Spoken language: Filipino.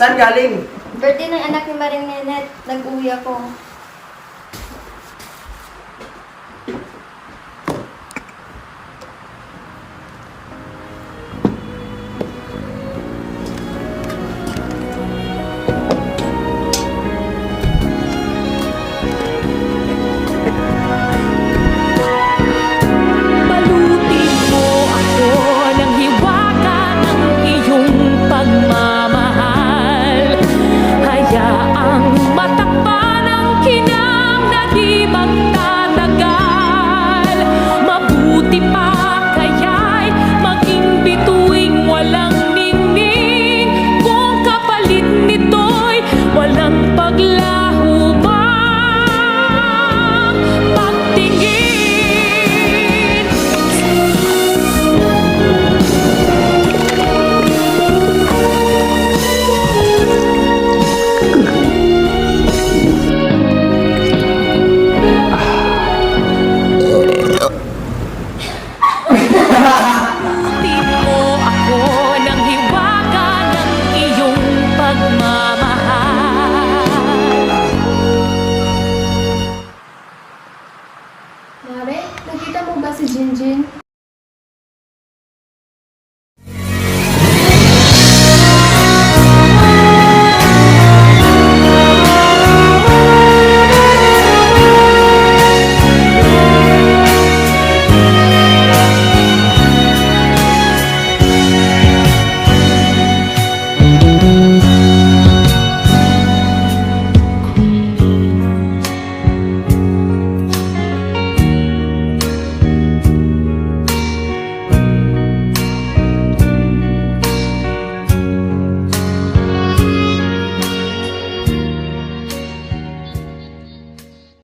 Saan galing? Birthday ng anak ni Maring Nenet. Nag-uwi ako. Balutin mo ako ng hiwaga ng iyong pagmamahal. Hayaang matakpan ang kinang na di magtatagal. Mabuti pa kaya'y maging bituing walang ningning. Kung kapalit nito'y walang paglaho mang pagtingin. Balutin mo ako ng hiwaga ng iyong pagmamahal. Mare, nakita mo ba si Jinjin?